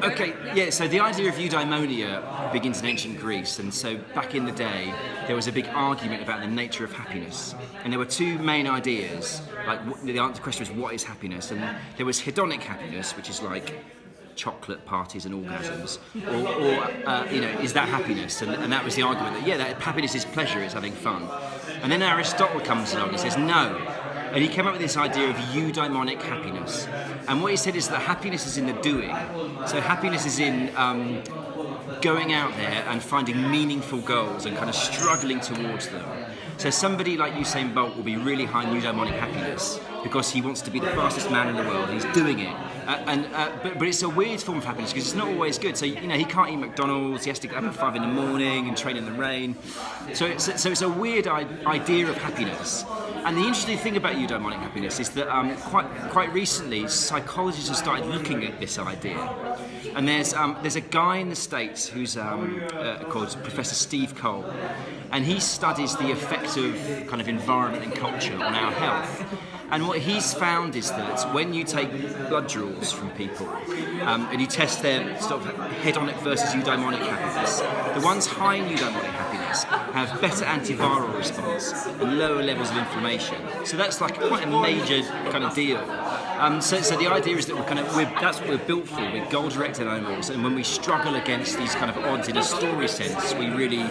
Okay, yeah, so the idea of eudaimonia begins in ancient Greece, and so back in the day there was a big argument about the nature of happiness, and there were two main ideas. Like the question was, what is happiness? And there was hedonic happiness, which is like chocolate parties and orgasms, or is that happiness? And that was the argument that that happiness is pleasure, it's having fun. And then Aristotle comes along and says no. And he came up with this idea of eudaimonic happiness. And what he said is that happiness is in the doing. So happiness is in going out there and finding meaningful goals and kind of struggling towards them. So somebody like Usain Bolt will be really high in eudaimonic happiness because he wants to be the fastest man in the world. He's doing it. But it's a weird form of happiness because it's not always good. So, he can't eat McDonald's, he has to get up at 5 a.m. and train in the rain. So it's a weird idea of happiness. And the interesting thing about eudaimonic happiness is that quite recently psychologists have started looking at this idea. And there's a guy in the States who's called Professor Steve Cole, and he studies the effect of kind of environment and culture on our health. And what he's found is that when you take blood draws from people and you test their sort of hedonic versus eudaimonic happiness, the ones high in eudaimonic happiness have better antiviral response and lower levels of inflammation. So that's like quite a major kind of deal. So the idea is that that's what we're built for. We're goal-directed animals, and when we struggle against these kind of odds in a story sense, we really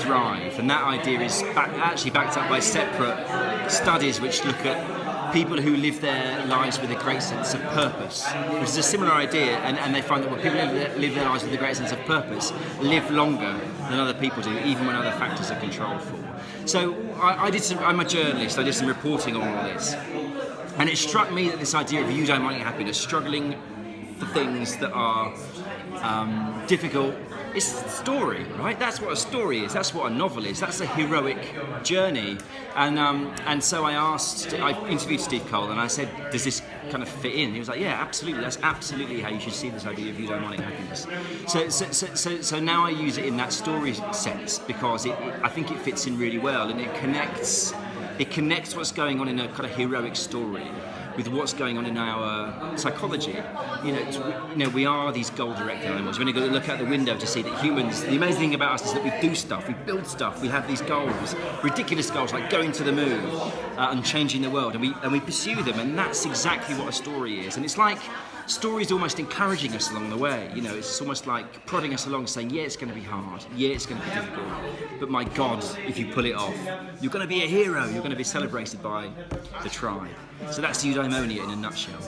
thrive. And that idea is actually backed up by separate studies which look at people who live their lives with a great sense of purpose, which is a similar idea, and they find that when people live their lives with a great sense of purpose, live longer than other people do, even when other factors are controlled for. So I'm a journalist, I did some reporting on all this, and it struck me that this idea of eudaimonic happiness, struggling for things that are difficult, it's a story, right? That's what a story is. That's what a novel is. That's a heroic journey. And so I interviewed Steve Cole and I said, does this kind of fit in? He was like, yeah, absolutely. That's absolutely how you should see this idea of eudaimonic happiness. So now I use it in that story sense because I think it fits in really well, and it connects what's going on in a kind of heroic story with what's going on in our psychology. We are these goal-directed animals. We're going to look out the window to see that humans, the amazing thing about us is that we do stuff, we build stuff, we have these goals, ridiculous goals like going to the moon and changing the world, and we pursue them, and that's exactly what a story is. And it's like stories almost encouraging us along the way. It's almost like prodding us along, saying, yeah, it's going to be hard, yeah, it's going to be difficult, but my God, if you pull it off, you're going to be a hero, you're going to be celebrated by the tribe. So that's eudaimonia in a nutshell.